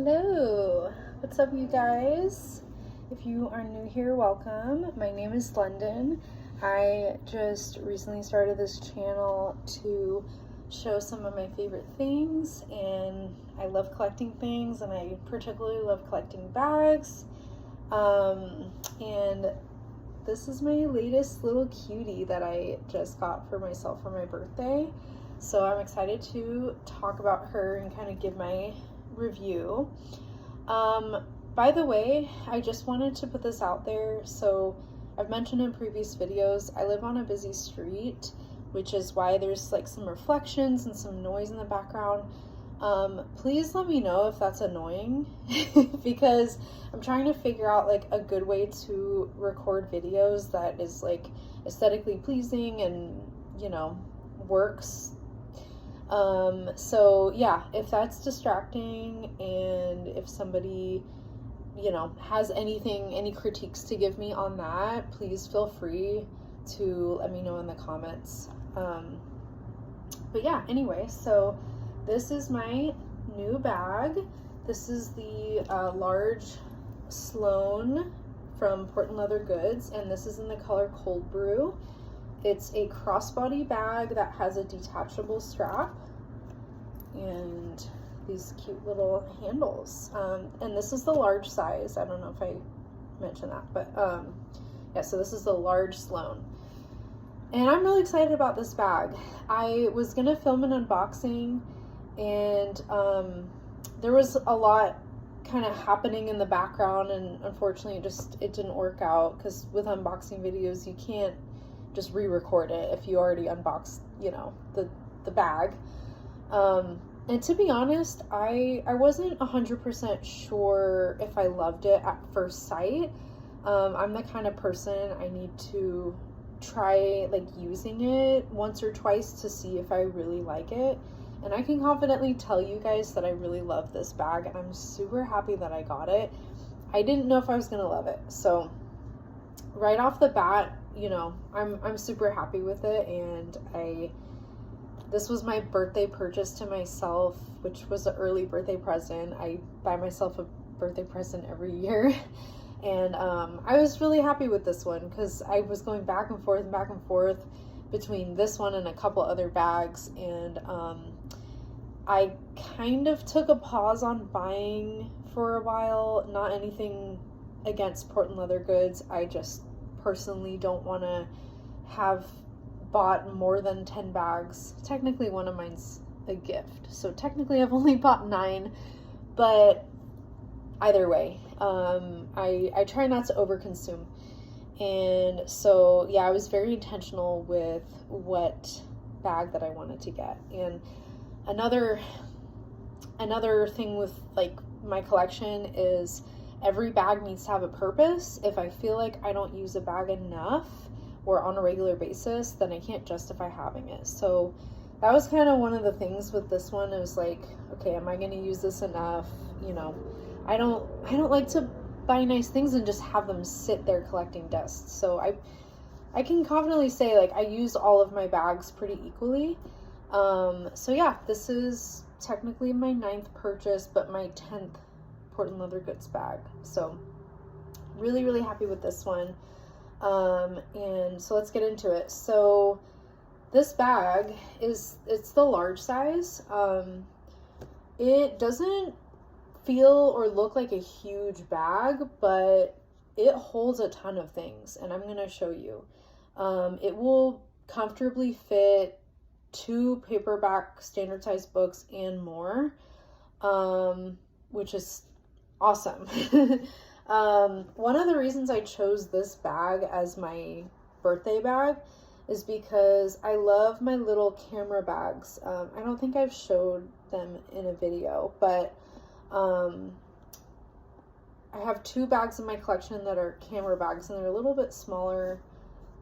Hello, what's up you guys? If you are new here, welcome. My name is London. I just recently started this channel to show some of my favorite things, and I love collecting things, and I particularly love collecting bags. And this is my latest little cutie that I just got for myself for my birthday. So I'm excited to talk about her and kind of give my review. By the way, I just wanted to put this out there. So I've mentioned in previous videos, I live on a busy street, which is why there's like some reflections and some noise in the background. Please let me know if that's annoying because I'm trying to figure out like a good way to record videos that is like aesthetically pleasing and, you know, works. So yeah, if that's distracting and if somebody, you know, has any critiques to give me on that, please feel free to let me know in the comments. But yeah, anyway, so this is my new bag. This is the large Sloan from Portland Leather Goods, and this is in the color Cold Brew. It's a crossbody bag that has a detachable strap and these cute little handles. And this is the large size. I don't know if I mentioned that, but yeah, so this is the large Sloan. And I'm really excited about this bag. I was gonna film an unboxing, and there was a lot kind of happening in the background, and unfortunately it didn't work out, because with unboxing videos you can't just re-record it if you already unboxed, you know, the bag. And to be honest, I wasn't 100% sure if I loved it at first sight. I'm the kind of person, I need to try like using it once or twice to see if I really like it. And I can confidently tell you guys that I really love this bag, and I'm super happy that I got it. I didn't know if I was gonna love it, so right off the bat, you know, I'm super happy with it. And this was my birthday purchase to myself, which was an early birthday present. I buy myself a birthday present every year. And I was really happy with this one because I was going back and forth between this one and a couple other bags. And I kind of took a pause on buying for a while. Not anything against Portland Leather Goods. I just personally don't want to have bought more than 10 bags. Technically one of mine's a gift, so technically I've only bought 9, but either way, I try not to overconsume. And so yeah, I was very intentional with what bag that I wanted to get. And another thing with like my collection is every bag needs to have a purpose. If I feel like I don't use a bag enough or on a regular basis, then I can't justify having it. So that was kind of one of the things with this one. It was like, okay, am I going to use this enough? You know, I don't like to buy nice things and just have them sit there collecting dust. So I can confidently say like I use all of my bags pretty equally. So yeah, this is technically my 9th purchase, but my 10th Portland Leather Goods bag. So really, really happy with this one. And so let's get into it. So this bag it's the large size. It doesn't feel or look like a huge bag, but it holds a ton of things, and I'm gonna show you. It will comfortably fit 2 paperback standard size books and more, which is awesome. One of the reasons I chose this bag as my birthday bag is because I love my little camera bags. I don't think I've showed them in a video, but I have 2 bags in my collection that are camera bags, and they're a little bit smaller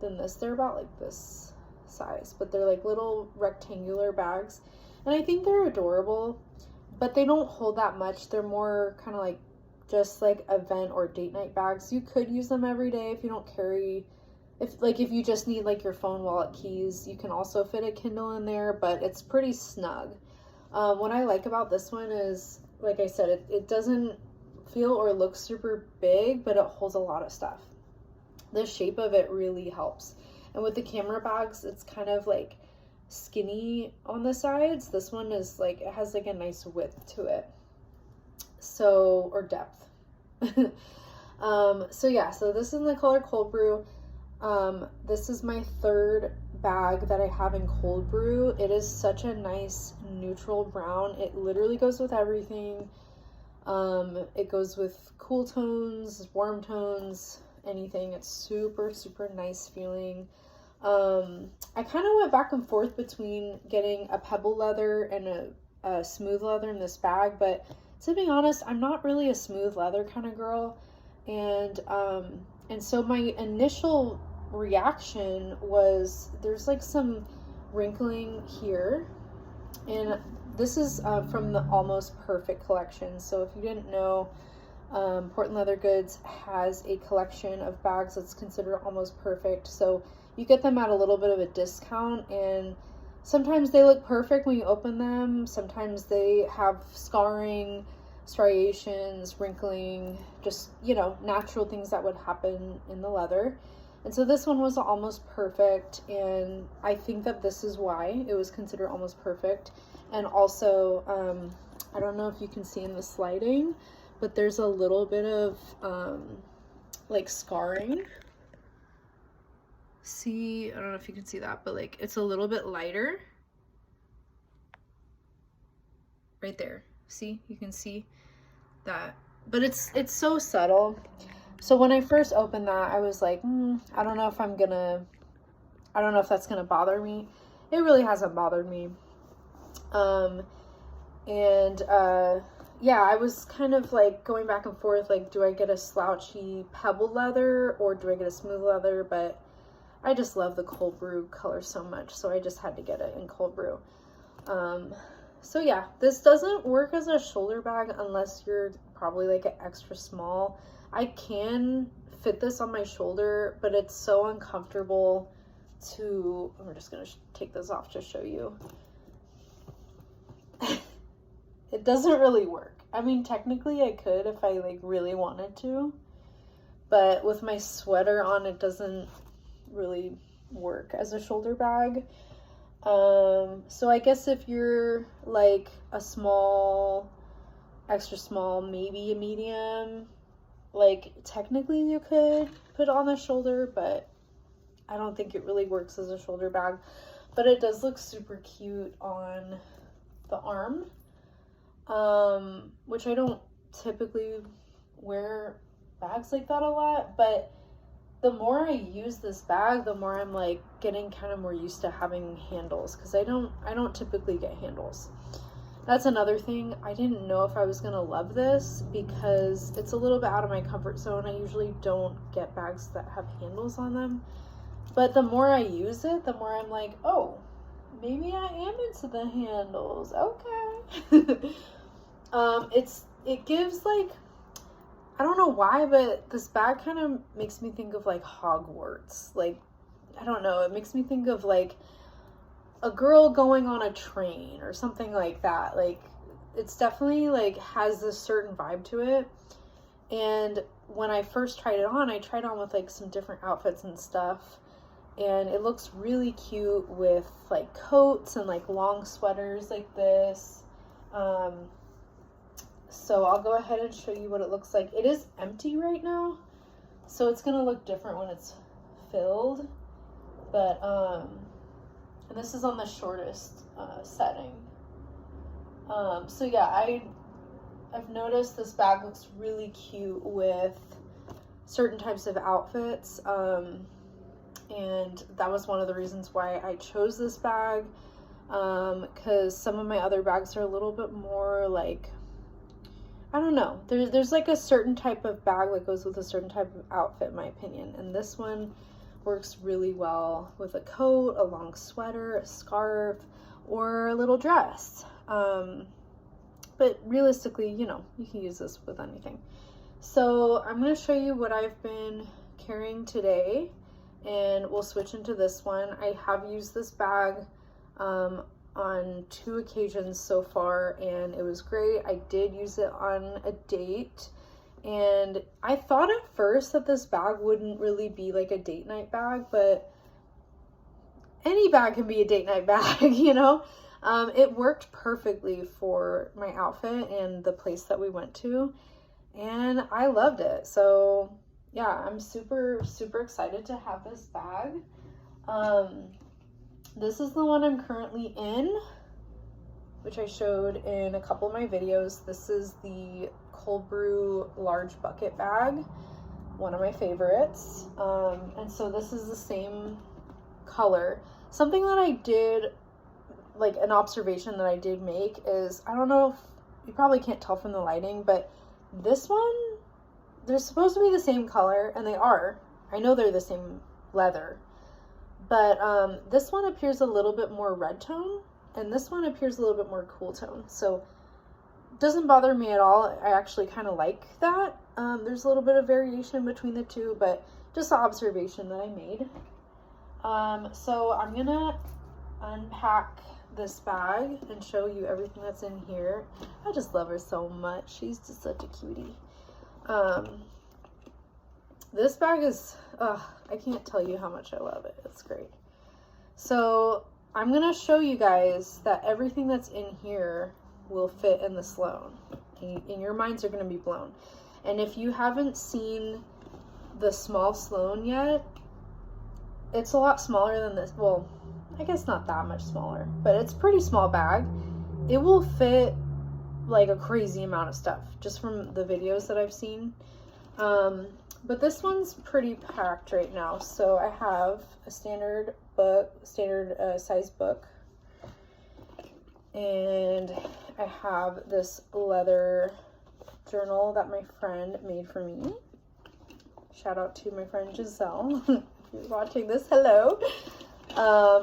than this. They're about like this size, but they're like little rectangular bags, and I think they're adorable, but they don't hold that much. They're more kind of like just like event or date night bags. You could use them every day if you don't carry, if you just need like your phone, wallet, keys. You can also fit a Kindle in there, but it's pretty snug. What I like about this one is like I said, it doesn't feel or look super big, but it holds a lot of stuff. The shape of it really helps. And with the camera bags, it's kind of like skinny on the sides. This one is like, it has like a nice width to it. So, or depth. So yeah, so this is in the color Cold Brew. This is my third bag that I have in Cold Brew. It is such a nice neutral brown. It literally goes with everything. It goes with cool tones, warm tones, anything. It's super, super nice feeling. I kind of went back and forth between getting a pebble leather and a smooth leather in this bag, but to be honest, I'm not really a smooth leather kind of girl. And so my initial reaction was there's like some wrinkling here, and this is from the Almost Perfect collection. So if you didn't know, Portland Leather Goods has a collection of bags that's considered almost perfect. So you get them at a little bit of a discount, and sometimes they look perfect when you open them. Sometimes they have scarring, striations, wrinkling, just, you know, natural things that would happen in the leather. And so this one was almost perfect, and I think that this is why it was considered almost perfect. And also, I don't know if you can see in the sliding, but there's a little bit of like scarring. See, I don't know if you can see that, but like it's a little bit lighter right there. See, you can see that, but it's so subtle. So when I first opened that, I was like, I don't know if that's gonna bother me. It really hasn't bothered me. Yeah, I was kind of like going back and forth, like, do I get a slouchy pebble leather or do I get a smooth leather? But I just love the Cold Brew color so much, so I just had to get it in Cold Brew. So yeah, this doesn't work as a shoulder bag unless you're probably like an extra small. I can fit this on my shoulder, but it's so uncomfortable to, I'm just gonna take this off to show you. It doesn't really work. I mean, technically I could if I like really wanted to, but with my sweater on, it doesn't really work as a shoulder bag. So I guess if you're like a small, extra small, maybe a medium, like technically you could put it on the shoulder, but I don't think it really works as a shoulder bag. But it does look super cute on the arm, which I don't typically wear bags like that a lot, but the more I use this bag, the more I'm like getting kind of more used to having handles, because I don't typically get handles. That's another thing. I didn't know if I was gonna love this because it's a little bit out of my comfort zone. I usually don't get bags that have handles on them, but the more I use it, the more I'm like, oh, maybe I am into the handles. Okay. It gives like, I don't know why, but this bag kind of makes me think of like Hogwarts. Like, I don't know, it makes me think of like a girl going on a train or something like that. Like, it's definitely like has this certain vibe to it. And when I first tried it on, I tried on with like some different outfits and stuff, and it looks really cute with like coats and like long sweaters like this. So I'll go ahead and show you what it looks like. It is empty right now, so it's gonna look different when it's filled. But and this is on the shortest setting. So yeah, I've noticed this bag looks really cute with certain types of outfits, and that was one of the reasons why I chose this bag, because some of my other bags are a little bit more like, I don't know, there's like a certain type of bag that goes with a certain type of outfit, in my opinion, and this one works really well with a coat, a long sweater, a scarf, or a little dress. But realistically, you know, you can use this with anything. So I'm going to show you what I've been carrying today, and we'll switch into this one. I have used this bag on on 2 occasions so far, and it was great. I did use it on a date, and I thought at first that this bag wouldn't really be like a date night bag, but any bag can be a date night bag, you know? It worked perfectly for my outfit and the place that we went to, and I loved it. So yeah, I'm super, super excited to have this bag. This is the one I'm currently in, which I showed in a couple of my videos. This is the Cold Brew large bucket bag, one of my favorites. And so this is the same color. Something that I did, like an observation that I did make is, I don't know if you probably can't tell from the lighting, but this one, they're supposed to be the same color, and they are. I know they're the same leather, but this one appears a little bit more red tone, and this one appears a little bit more cool tone. So it doesn't bother me at all. I actually kind of like that. There's a little bit of variation between the two, but just an observation that I made. So I'm gonna unpack this bag and show you everything that's in here. I just love her so much. She's just such a cutie. This bag is, I can't tell you how much I love it. It's great. So I'm gonna show you guys that everything that's in here will fit in the Sloan, and your minds are gonna be blown. And if you haven't seen the small Sloan yet, it's a lot smaller than this. Well, I guess not that much smaller, but it's a pretty small bag. It will fit like a crazy amount of stuff just from the videos that I've seen. But this one's pretty packed right now. So I have a standard size book, and I have this leather journal that my friend made for me. Shout out to my friend Giselle. If you're watching this, hello.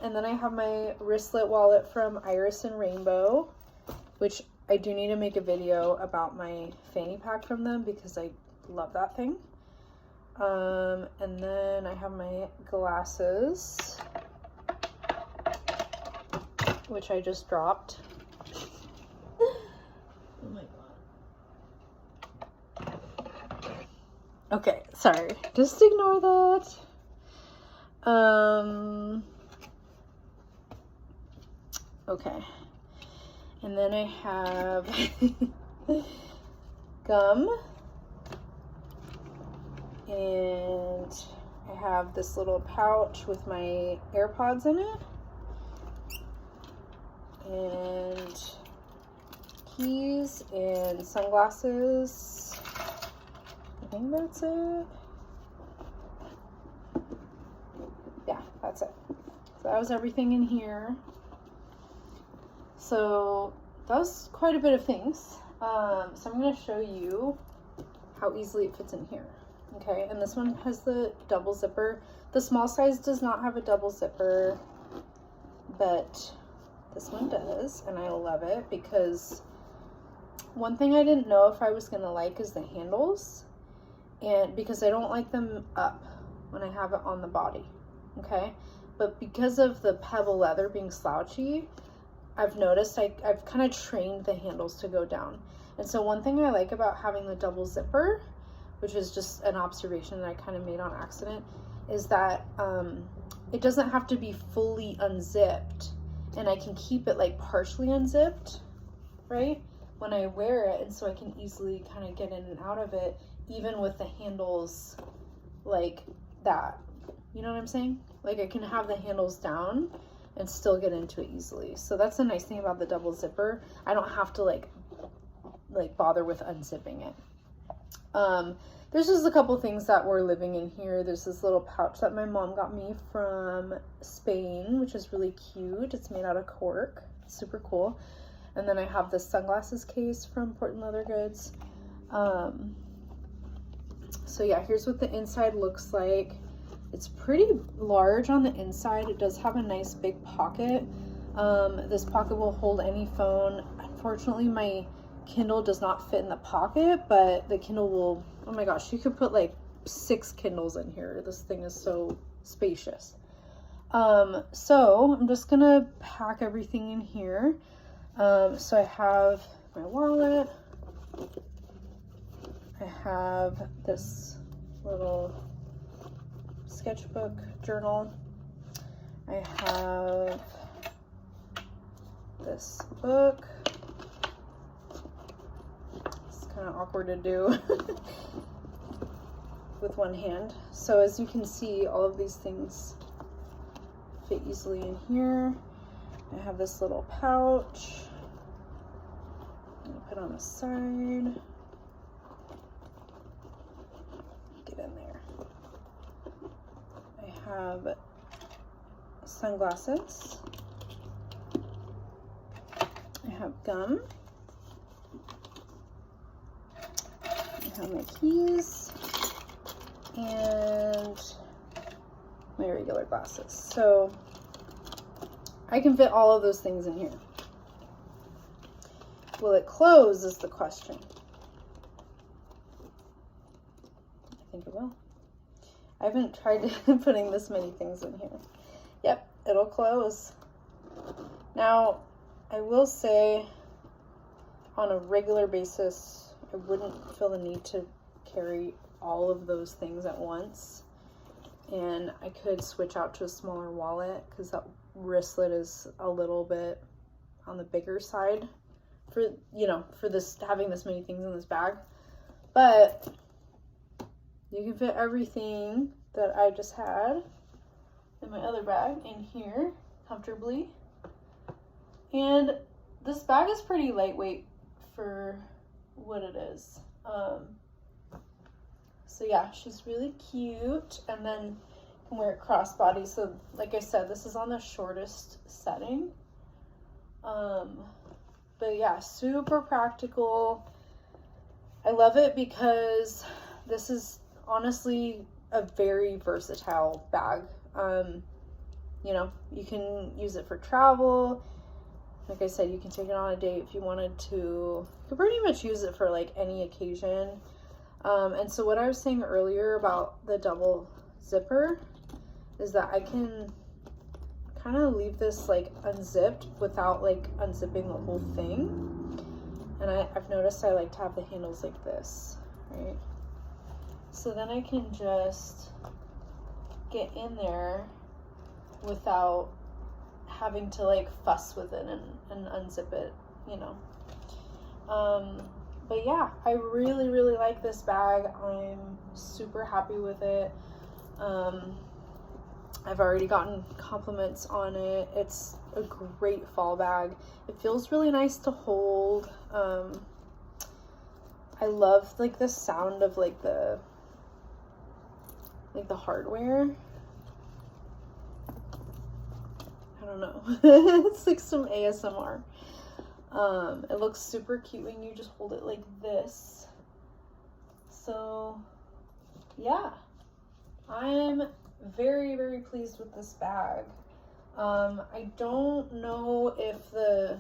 And then I have my wristlet wallet from Iris and Rainbow, which I do need to make a video about my fanny pack from them because I love that thing. And then I have my glasses, which I just dropped. Oh my god. Okay, sorry. Just ignore that. Okay. And then I have gum. And I have this little pouch with my AirPods in it. And keys and sunglasses. I think that's it. Yeah, that's it. So that was everything in here. So that was quite a bit of things. So I'm going to show you how easily it fits in here. Okay, and this one has the double zipper. The small size does not have a double zipper, but this one does, and I love it because one thing I didn't know if I was going to like is the handles, and because I don't like them up when I have it on the body. Okay, but because of the pebble leather being slouchy, I've noticed I've kind of trained the handles to go down. And so one thing I like about having the double zipper, which is just an observation that I kind of made on accident, is that it doesn't have to be fully unzipped, and I can keep it like partially unzipped, right, when I wear it, and so I can easily kind of get in and out of it, even with the handles like that. You know what I'm saying? Like I can have the handles down and still get into it easily. So that's the nice thing about the double zipper. I don't have to like bother with unzipping it. There's just a couple things that were living in here. There's this little pouch that my mom got me from Spain, which is really cute. It's made out of cork. It's super cool. And then I have this sunglasses case from Portland Leather Goods. So yeah, here's what the inside looks like. It's pretty large on the inside. It does have a nice big pocket. This pocket will hold any phone. Unfortunately, my Kindle does not fit in the pocket, but the Kindle will, oh my gosh, you could put like 6 Kindles in here. This thing is so spacious. So I'm just gonna pack everything in here. So I have my wallet. I have this little sketchbook journal. I have this book. It's kind of awkward to do with one hand. So as you can see, all of these things fit easily in here. I have this little pouch. I'm gonna put on the side. Get in there. I have sunglasses. I have gum. I have my keys and my regular glasses. So I can fit all of those things in here. Will it close is the question. I think it will. I haven't tried putting this many things in here. Yep, it'll close. Now, I will say on a regular basis, I wouldn't feel the need to carry all of those things at once. And I could switch out to a smaller wallet because that wristlet is a little bit on the bigger side for, you know, for this, having this many things in this bag. But you can fit everything that I just had in my other bag in here comfortably. And this bag is pretty lightweight for what it is. So yeah, she's really cute. And then you can wear it crossbody. So like I said, this is on the shortest setting. But yeah, super practical. I love it because this is honestly a very versatile bag. You know, you can use it for travel. Like I said, you can take it on a date if you wanted to. You can pretty much use it for like any occasion. And so what I was saying earlier about the double zipper is that I can kind of leave this like unzipped without like unzipping the whole thing. And I've noticed I like to have the handles like this, right? So then I can just get in there without having to like fuss with it and unzip it, you know. But yeah, I really, really like this bag. I'm super happy with it. I've already gotten compliments on it. It's a great fall bag. It feels really nice to hold. I love like the sound of like the hardware. I don't know. It's like some ASMR. It looks super cute when you just hold it like this. So yeah, I'm very, very pleased with this bag. I don't know if the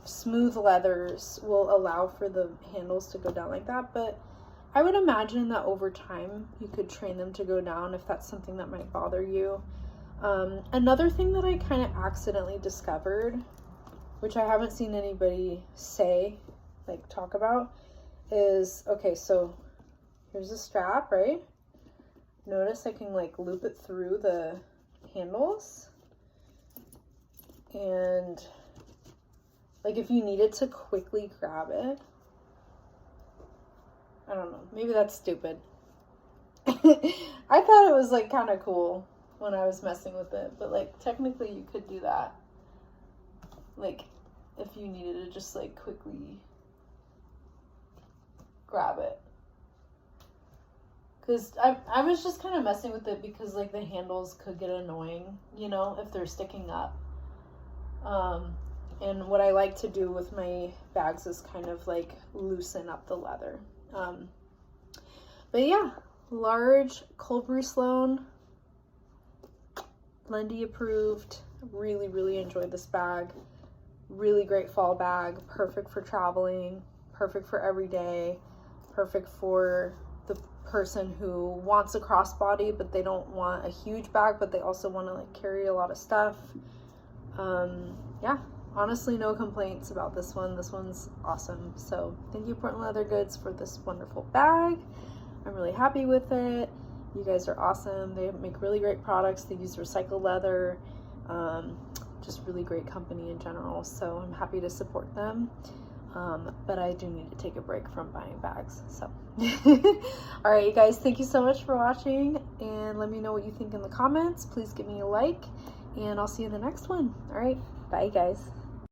smooth leathers will allow for the handles to go down like that, but I would imagine that over time you could train them to go down if that's something that might bother you. Another thing that I kind of accidentally discovered, which I haven't seen anybody say, like talk about, is, okay, so here's the strap, right? Notice I can like loop it through the handles. And like if you needed to quickly grab it, I don't know, maybe that's stupid. I thought it was like kind of cool when I was messing with it, but like technically you could do that. Like if you needed to just like quickly grab it. Because I was just kind of messing with it because like the handles could get annoying, you know, if they're sticking up. And what I like to do with my bags is kind of like loosen up the leather. But yeah, large cold brew Sloan, Lindy approved. Really, really enjoyed this bag. Really great fall bag, perfect for traveling, perfect for every day, perfect for the person who wants a crossbody, but they don't want a huge bag, but they also want to like carry a lot of stuff. Yeah, honestly, no complaints about this one. This one's awesome. So thank you, Portland Leather Goods, for this wonderful bag. I'm really happy with it. You guys are awesome. They make really great products. They use recycled leather. Just really great company in general. So I'm happy to support them. But I do need to take a break from buying bags. So, all right, you guys, thank you so much for watching, and let me know what you think in the comments. Please give me a like, and I'll see you in the next one. All right, bye, guys.